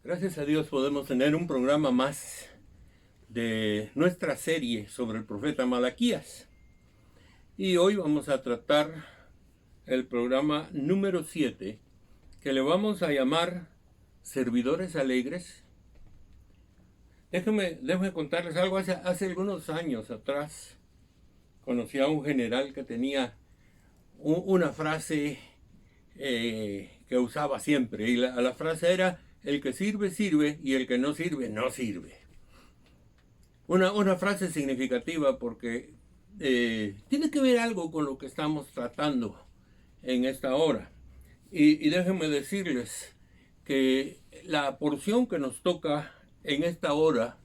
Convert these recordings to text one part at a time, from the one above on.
Gracias a Dios podemos tener un programa más de nuestra serie sobre el profeta Malaquías. Y hoy vamos a tratar el programa número 7, que le vamos a llamar Servidores Alegres. Déjenme contarles algo. Hace algunos años atrás conocí a un general que tenía una frase que usaba siempre. Y la frase era: el que sirve, sirve, y el que no sirve, no sirve. Una frase significativa porque tiene que ver algo con lo que estamos tratando en esta hora. Y déjenme decirles que la porción que nos toca en esta hora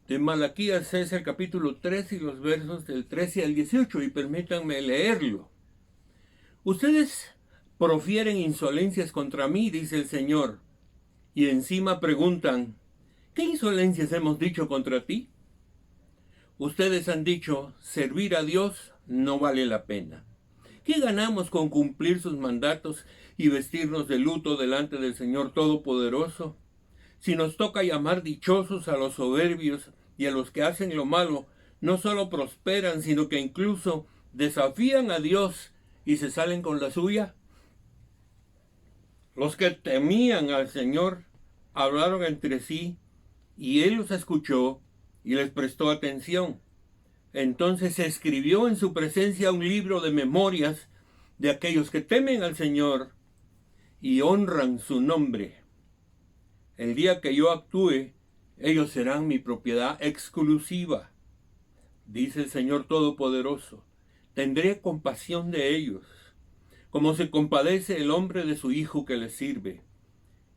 de Malaquías es el capítulo 3 y los versos del 13 al 18, y permítanme leerlo. Ustedes profieren insolencias contra mí, dice el Señor, y encima preguntan: ¿qué insolencias hemos dicho contra ti? Ustedes han dicho: servir a Dios no vale la pena. ¿Qué ganamos con cumplir sus mandatos y vestirnos de luto delante del Señor Todopoderoso? Si nos toca llamar dichosos a los soberbios y a los que hacen lo malo, no solo prosperan, sino que incluso desafían a Dios y se salen con la suya. Los que temían al Señor hablaron entre sí, y Él los escuchó y les prestó atención. Entonces se escribió en su presencia un libro de memorias de aquellos que temen al Señor y honran su nombre. El día que yo actúe, ellos serán mi propiedad exclusiva, dice el Señor Todopoderoso. Tendré compasión de ellos, como se compadece el hombre de su hijo que le sirve.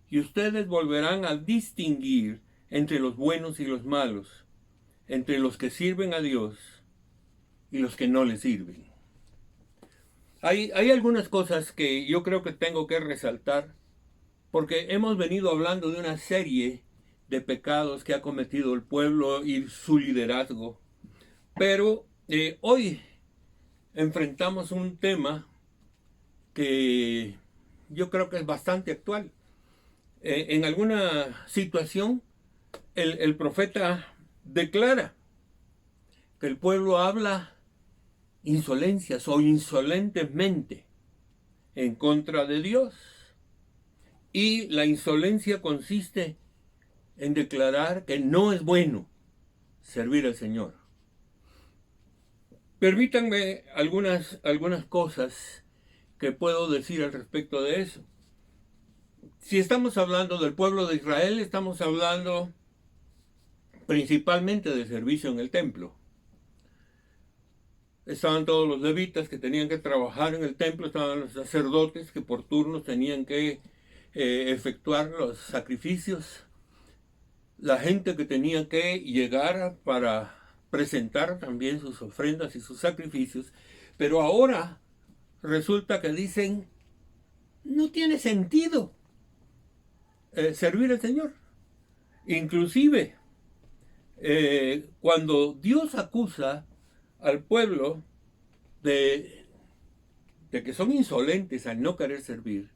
Y ustedes volverán a distinguir entre los buenos y los malos, entre los que sirven a Dios y los que no le sirven. Hay algunas cosas que yo creo que tengo que resaltar, porque hemos venido hablando de una serie de pecados que ha cometido el pueblo y su liderazgo. Pero hoy enfrentamos un tema que yo creo que es bastante actual. En alguna situación, el profeta declara que el pueblo habla insolencias o insolentemente en contra de Dios. Y la insolencia consiste en declarar que no es bueno servir al Señor. Permítanme algunas cosas que puedo decir al respecto de eso. Si estamos hablando del pueblo de Israel, estamos hablando principalmente de servicio en el templo. Estaban todos los levitas que tenían que trabajar en el templo, estaban los sacerdotes que por turnos tenían que efectuar los sacrificios, la gente que tenía que llegar para presentar también sus ofrendas y sus sacrificios. Pero ahora resulta que dicen: no tiene sentido servir al Señor. Inclusive cuando Dios acusa al pueblo de que son insolentes al no querer servir,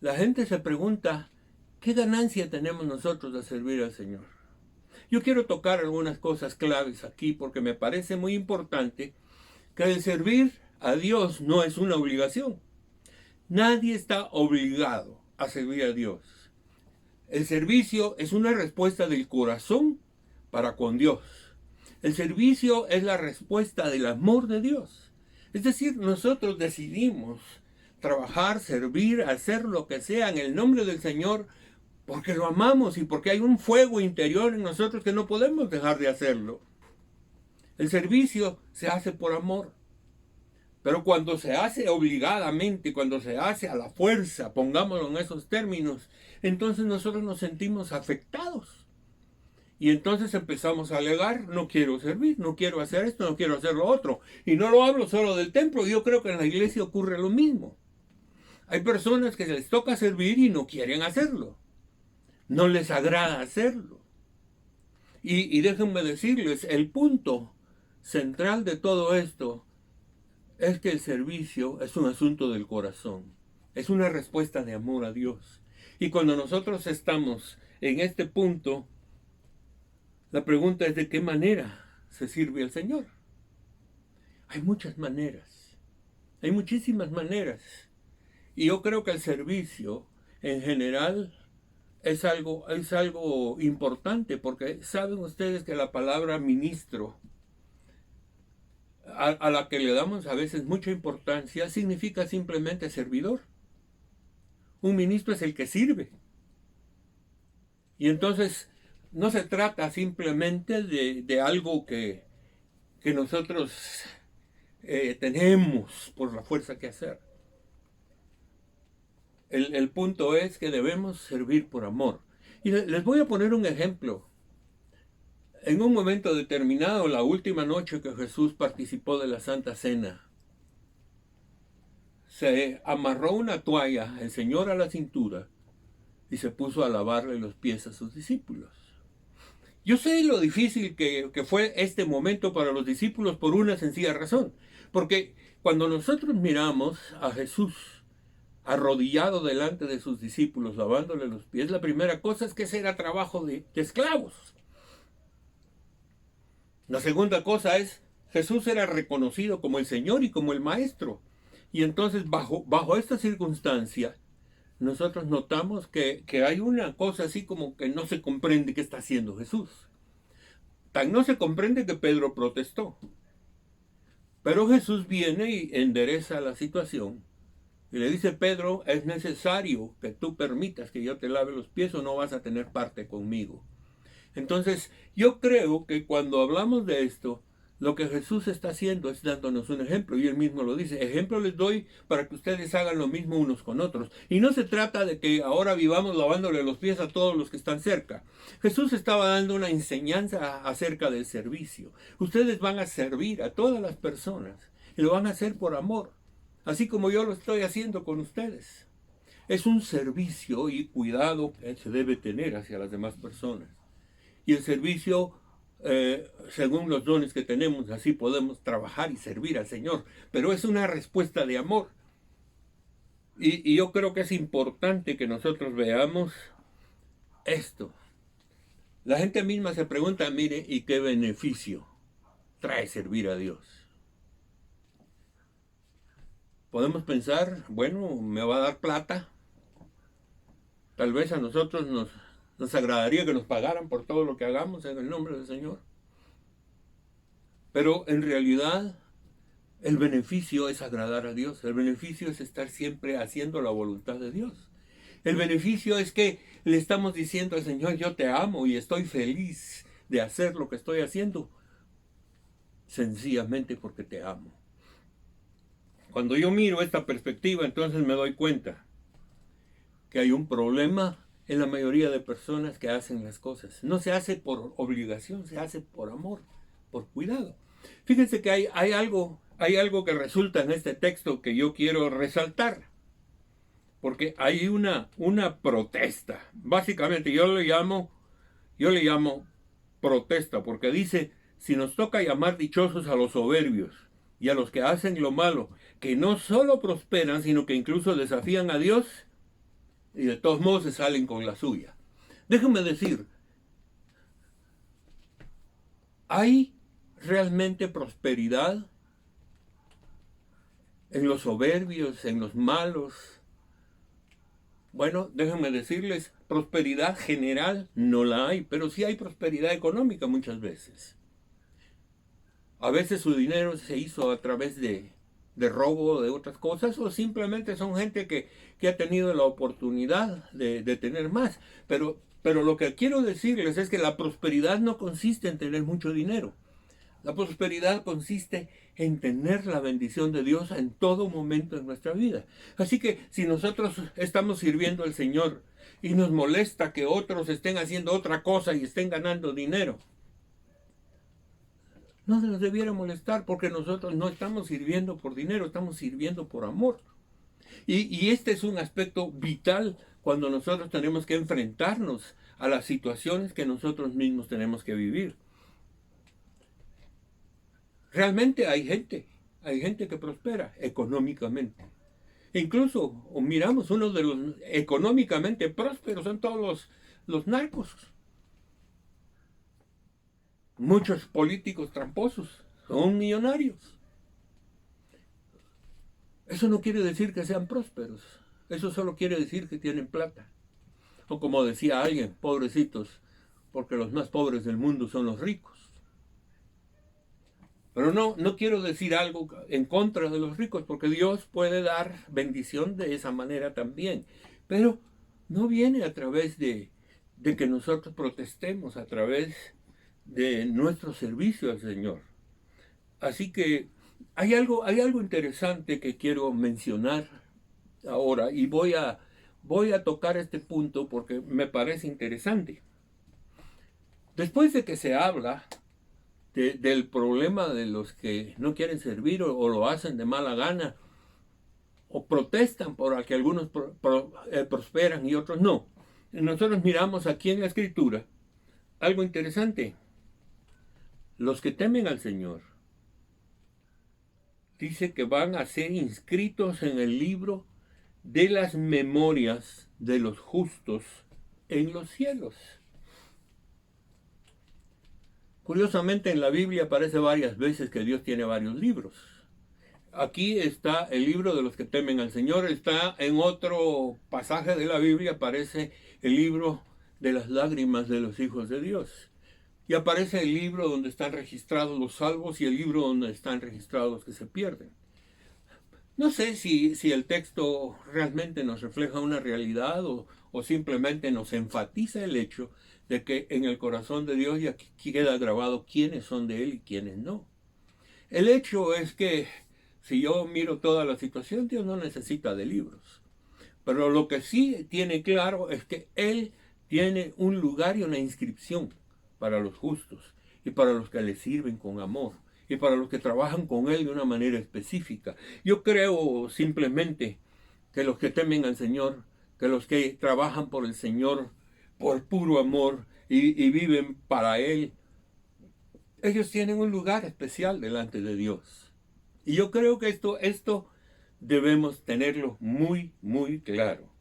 la gente se pregunta: ¿qué ganancia tenemos nosotros de servir al Señor? Yo quiero tocar algunas cosas claves aquí porque me parece muy importante que el servir a Dios no es una obligación. Nadie está obligado a servir a Dios. El servicio es una respuesta del corazón para con Dios. El servicio es la respuesta del amor de Dios. Es decir, nosotros decidimos trabajar, servir, hacer lo que sea en el nombre del Señor porque lo amamos y porque hay un fuego interior en nosotros que no podemos dejar de hacerlo. El servicio se hace por amor. Pero cuando se hace obligadamente, cuando se hace a la fuerza, pongámoslo en esos términos, entonces nosotros nos sentimos afectados. Y entonces empezamos a alegar: no quiero servir, no quiero hacer esto, no quiero hacer lo otro. Y no lo hablo solo del templo, yo creo que en la iglesia ocurre lo mismo. Hay personas que les toca servir y no quieren hacerlo. No les agrada hacerlo. Y déjenme decirles, el punto central de todo esto es que el servicio es un asunto del corazón. Es una respuesta de amor a Dios. Y cuando nosotros estamos en este punto, la pregunta es de qué manera se sirve al Señor. Hay muchas maneras, hay muchísimas maneras. Y yo creo que el servicio en general es algo importante, porque saben ustedes que la palabra ministro, a la que le damos a veces mucha importancia, significa simplemente servidor. Un ministro es el que sirve. Y entonces no se trata simplemente de algo que nosotros tenemos por la fuerza que hacer. El punto es que debemos servir por amor. Y les voy a poner un ejemplo. En un momento determinado, la última noche que Jesús participó de la Santa Cena, se amarró una toalla el Señor a la cintura y se puso a lavarle los pies a sus discípulos. Yo sé lo difícil que fue este momento para los discípulos por una sencilla razón. Porque cuando nosotros miramos a Jesús arrodillado delante de sus discípulos, lavándole los pies, la primera cosa es que ese era trabajo de esclavos. La segunda cosa es, Jesús era reconocido como el Señor y como el Maestro. Y entonces, bajo esta circunstancia, nosotros notamos que hay una cosa así como que no se comprende qué está haciendo Jesús. Tan no se comprende que Pedro protestó. Pero Jesús viene y endereza la situación. Y le dice, Pedro, es necesario que tú permitas que yo te lave los pies o no vas a tener parte conmigo. Entonces, yo creo que cuando hablamos de esto, lo que Jesús está haciendo es dándonos un ejemplo, y él mismo lo dice, ejemplo les doy para que ustedes hagan lo mismo unos con otros. Y no se trata de que ahora vivamos lavándole los pies a todos los que están cerca. Jesús estaba dando una enseñanza acerca del servicio. Ustedes van a servir a todas las personas, y lo van a hacer por amor, así como yo lo estoy haciendo con ustedes. Es un servicio y cuidado que se debe tener hacia las demás personas. Y el servicio, según los dones que tenemos, así podemos trabajar y servir al Señor. Pero es una respuesta de amor. Y yo creo que es importante que nosotros veamos esto. La gente misma se pregunta, mire, ¿y qué beneficio trae servir a Dios? Podemos pensar, bueno, me va a dar plata. Tal vez a nosotros nos agradaría que nos pagaran por todo lo que hagamos en el nombre del Señor. Pero en realidad el beneficio es agradar a Dios. El beneficio es estar siempre haciendo la voluntad de Dios. El beneficio es que le estamos diciendo al Señor, yo te amo y estoy feliz de hacer lo que estoy haciendo, sencillamente porque te amo. Cuando yo miro esta perspectiva, entonces me doy cuenta que hay un problema en la mayoría de personas que hacen las cosas. No se hace por obligación, se hace por amor, por cuidado. Fíjense que hay algo que resulta en este texto que yo quiero resaltar. Porque hay una protesta. Básicamente yo le llamo protesta, porque dice, si nos toca llamar dichosos a los soberbios y a los que hacen lo malo, que no solo prosperan, sino que incluso desafían a Dios, y de todos modos se salen con la suya. Déjenme decir, ¿hay realmente prosperidad en los soberbios, en los malos? Bueno, déjenme decirles, prosperidad general no la hay, pero sí hay prosperidad económica muchas veces. A veces su dinero se hizo a través de robo, de otras cosas, o simplemente son gente que ha tenido la oportunidad de tener más. Pero lo que quiero decirles es que la prosperidad no consiste en tener mucho dinero. La prosperidad consiste en tener la bendición de Dios en todo momento de nuestra vida. Así que si nosotros estamos sirviendo al Señor y nos molesta que otros estén haciendo otra cosa y estén ganando dinero, no se nos debiera molestar, porque nosotros no estamos sirviendo por dinero, estamos sirviendo por amor. Y este es un aspecto vital cuando nosotros tenemos que enfrentarnos a las situaciones que nosotros mismos tenemos que vivir. Realmente hay gente que prospera económicamente. Incluso o miramos uno de los económicamente prósperos son todos los narcos. Muchos políticos tramposos son millonarios. Eso no quiere decir que sean prósperos. Eso solo quiere decir que tienen plata. O como decía alguien, pobrecitos, porque los más pobres del mundo son los ricos. Pero no quiero decir algo en contra de los ricos, porque Dios puede dar bendición de esa manera también. Pero no viene a través de que nosotros protestemos, a través de nuestro servicio al Señor. Así que hay algo interesante que quiero mencionar ahora y voy a tocar este punto porque me parece interesante. Después de que se habla del problema de los que no quieren servir o lo hacen de mala gana o protestan por que algunos prosperan y otros no. Nosotros miramos aquí en la Escritura algo interesante. Los que temen al Señor dice que van a ser inscritos en el libro de las memorias de los justos en los cielos. Curiosamente en la Biblia aparece varias veces que Dios tiene varios libros. Aquí está el libro de los que temen al Señor, está en otro pasaje de la Biblia, aparece el libro de las lágrimas de los hijos de Dios. Y aparece el libro donde están registrados los salvos y el libro donde están registrados los que se pierden. No sé si el texto realmente nos refleja una realidad o simplemente nos enfatiza el hecho de que en el corazón de Dios ya queda grabado quiénes son de Él y quiénes no. El hecho es que si yo miro toda la situación, Dios no necesita de libros. Pero lo que sí tiene claro es que Él tiene un lugar y una inscripción para los justos y para los que le sirven con amor y para los que trabajan con Él de una manera específica. Yo creo simplemente que los que temen al Señor, que los que trabajan por el Señor por puro amor y viven para Él, ellos tienen un lugar especial delante de Dios. Y yo creo que esto debemos tenerlo muy, muy claro.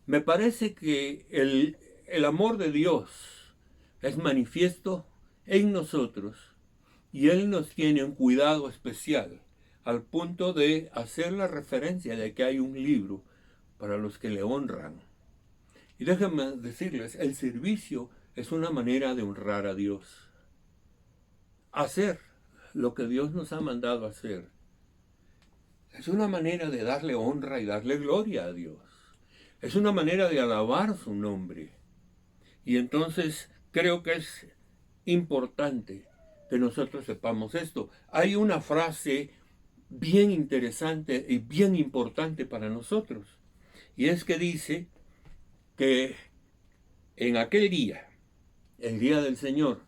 Me parece que el amor de Dios es manifiesto en nosotros y Él nos tiene un cuidado especial al punto de hacer la referencia de que hay un libro para los que le honran. Y déjenme decirles, el servicio es una manera de honrar a Dios. Hacer lo que Dios nos ha mandado hacer es una manera de darle honra y darle gloria a Dios. Es una manera de alabar su nombre. Y entonces creo que es importante que nosotros sepamos esto. Hay una frase bien interesante y bien importante para nosotros. Y es que dice que en aquel día, el día del Señor,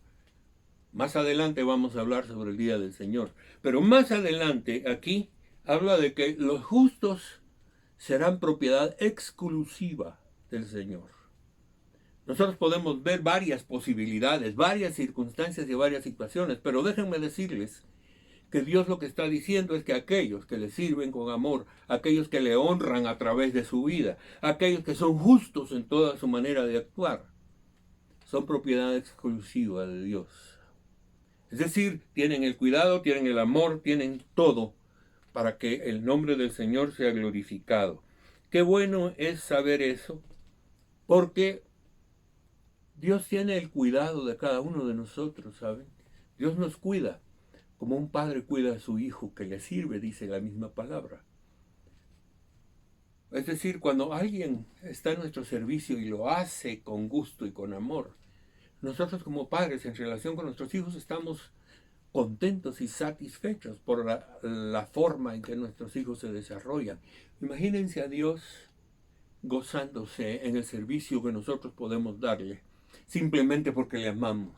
más adelante vamos a hablar sobre el día del Señor, pero más adelante aquí habla de que los justos serán propiedad exclusiva del Señor. Nosotros podemos ver varias posibilidades, varias circunstancias y varias situaciones, pero déjenme decirles que Dios lo que está diciendo es que aquellos que le sirven con amor, aquellos que le honran a través de su vida, aquellos que son justos en toda su manera de actuar, son propiedad exclusiva de Dios. Es decir, tienen el cuidado, tienen el amor, tienen todo para que el nombre del Señor sea glorificado. Qué bueno es saber eso, porque Dios tiene el cuidado de cada uno de nosotros, ¿saben? Dios nos cuida, como un padre cuida a su hijo que le sirve, dice la misma palabra. Es decir, cuando alguien está en nuestro servicio y lo hace con gusto y con amor, nosotros como padres en relación con nuestros hijos estamos contentos y satisfechos por la forma en que nuestros hijos se desarrollan. Imagínense a Dios gozándose en el servicio que nosotros podemos darle, simplemente porque le amamos.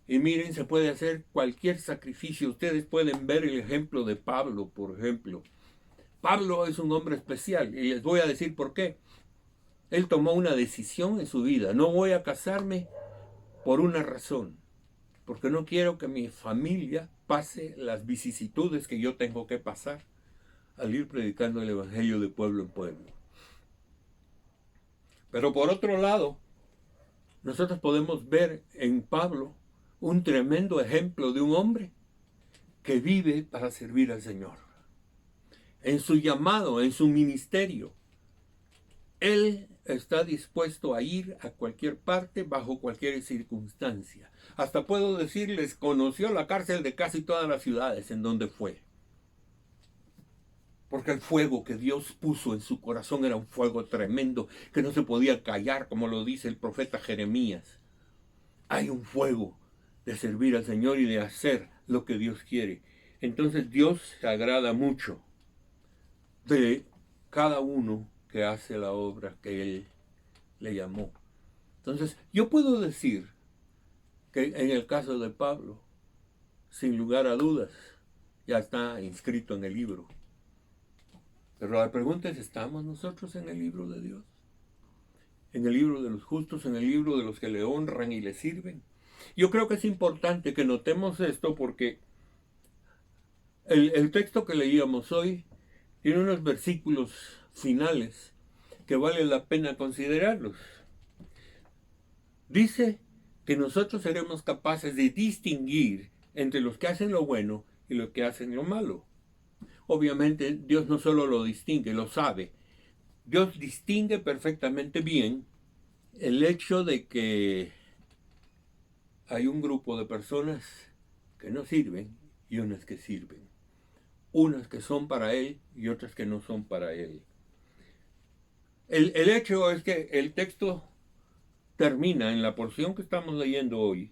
Y miren, se puede hacer cualquier sacrificio. Ustedes pueden ver el ejemplo de Pablo, por ejemplo. Pablo es un hombre especial y les voy a decir por qué. Él tomó una decisión en su vida. No voy a casarme por una razón, porque no quiero que mi familia pase las vicisitudes que yo tengo que pasar. al ir predicando el Evangelio de pueblo en pueblo. Pero por otro lado, nosotros podemos ver en Pablo un tremendo ejemplo de un hombre que vive para servir al Señor. En su llamado, en su ministerio, él está dispuesto a ir a cualquier parte bajo cualquier circunstancia. Hasta puedo decirles, conoció la cárcel de casi todas las ciudades en donde fue. Porque el fuego que Dios puso en su corazón era un fuego tremendo que no se podía callar, como lo dice el profeta Jeremías. Hay un fuego de servir al Señor y de hacer lo que Dios quiere. Entonces Dios se agrada mucho de cada uno que hace la obra que Él le llamó. Entonces yo puedo decir que en el caso de Pablo, sin lugar a dudas, ya está inscrito en el libro. Pero la pregunta es, ¿estamos nosotros en el libro de Dios? ¿En el libro de los justos? ¿En el libro de los que le honran y le sirven? Yo creo que es importante que notemos esto porque el texto que leíamos hoy tiene unos versículos finales que vale la pena considerarlos. Dice que nosotros seremos capaces de distinguir entre los que hacen lo bueno y los que hacen lo malo. Obviamente Dios no solo lo distingue, lo sabe. Dios distingue perfectamente bien el hecho de que hay un grupo de personas que no sirven y unas que sirven. Unas que son para Él y otras que no son para Él. El hecho es que el texto termina en la porción que estamos leyendo hoy.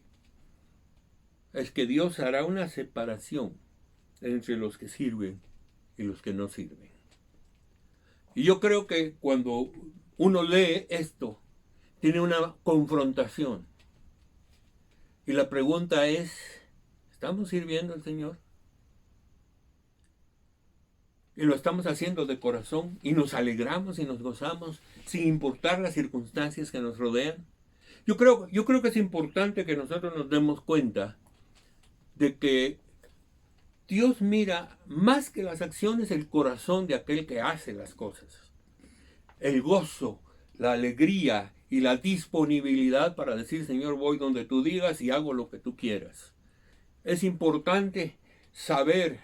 Es que Dios hará una separación entre los que sirven y los que no sirven. Y yo creo que cuando uno lee esto, tiene una confrontación. Y la pregunta es, ¿estamos sirviendo al Señor? Y lo estamos haciendo de corazón y nos alegramos y nos gozamos sin importar las circunstancias que nos rodean. Yo creo que es importante que nosotros nos demos cuenta de que Dios mira más que las acciones el corazón de aquel que hace las cosas. El gozo, la alegría y la disponibilidad para decir, Señor, voy donde tú digas y hago lo que tú quieras. Es importante saber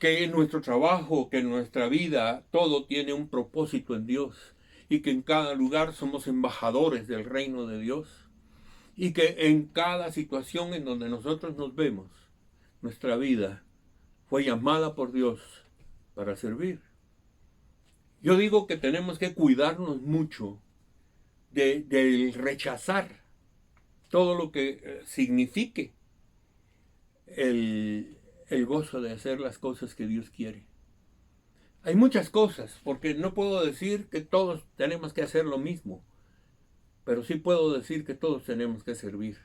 que en nuestro trabajo, que en nuestra vida, todo tiene un propósito en Dios y que en cada lugar somos embajadores del reino de Dios y que en cada situación en donde nosotros nos vemos, nuestra vida fue llamada por Dios para servir. Yo digo que tenemos que cuidarnos mucho de rechazar todo lo que signifique el gozo de hacer las cosas que Dios quiere. Hay muchas cosas, porque no puedo decir que todos tenemos que hacer lo mismo, pero sí puedo decir que todos tenemos que servir.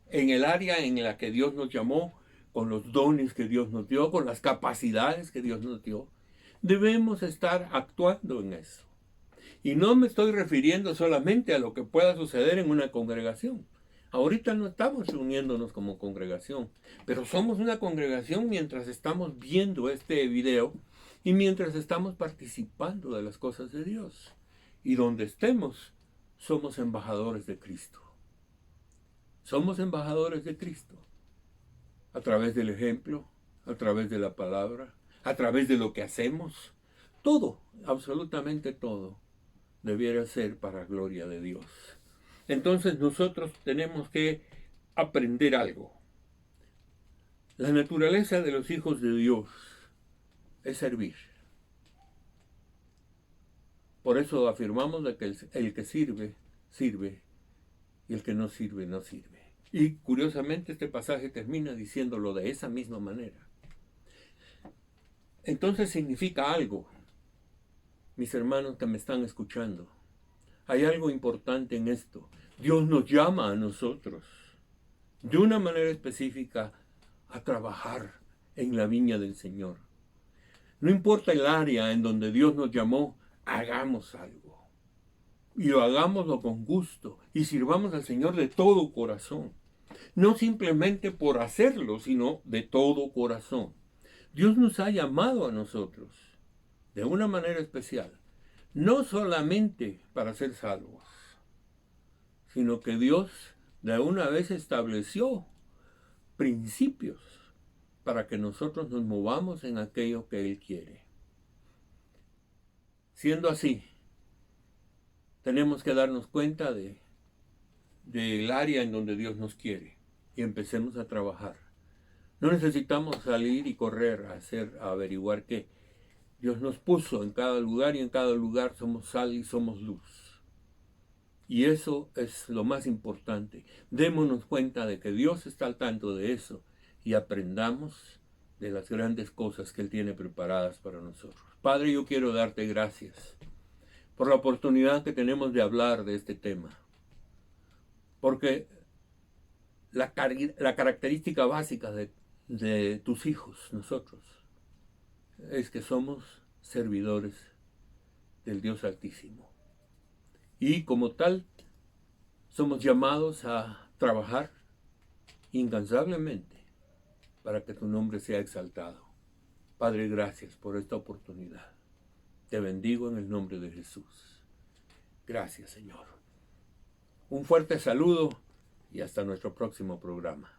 En el área en la que Dios nos llamó, con los dones que Dios nos dio, con las capacidades que Dios nos dio, debemos estar actuando en eso. Y no me estoy refiriendo solamente a lo que pueda suceder en una congregación. Ahorita no estamos reuniéndonos como congregación, pero somos una congregación mientras estamos viendo este video y mientras estamos participando de las cosas de Dios. Y donde estemos, somos embajadores de Cristo. Somos embajadores de Cristo. A través del ejemplo, a través de la palabra, a través de lo que hacemos. Todo, absolutamente todo, debiera ser para gloria de Dios. Entonces nosotros tenemos que aprender algo. La naturaleza de los hijos de Dios es servir. Por eso afirmamos de que el que sirve, sirve, y el que no sirve, no sirve. Y curiosamente este pasaje termina diciéndolo de esa misma manera. Entonces significa algo, mis hermanos que me están escuchando. Hay algo importante en esto. Dios nos llama a nosotros, de una manera específica, a trabajar en la viña del Señor. No importa el área en donde Dios nos llamó, hagamos algo. Y lo hagámoslo con gusto. Y sirvamos al Señor de todo corazón. No simplemente por hacerlo, sino de todo corazón. Dios nos ha llamado a nosotros de una manera especial, no solamente para ser salvos, sino que Dios de una vez estableció principios para que nosotros nos movamos en aquello que Él quiere. Siendo así, tenemos que darnos cuenta del área en donde Dios nos quiere y empecemos a trabajar. No necesitamos salir y correr a averiguar qué. Dios nos puso en cada lugar y en cada lugar somos sal y somos luz. Y eso es lo más importante. Démonos cuenta de que Dios está al tanto de eso y aprendamos de las grandes cosas que Él tiene preparadas para nosotros. Padre, yo quiero darte gracias por la oportunidad que tenemos de hablar de este tema. Porque la característica básica de tus hijos, nosotros, es que somos servidores del Dios Altísimo. Y como tal, somos llamados a trabajar incansablemente para que tu nombre sea exaltado. Padre, gracias por esta oportunidad. Te bendigo en el nombre de Jesús. Gracias, Señor. Un fuerte saludo y hasta nuestro próximo programa.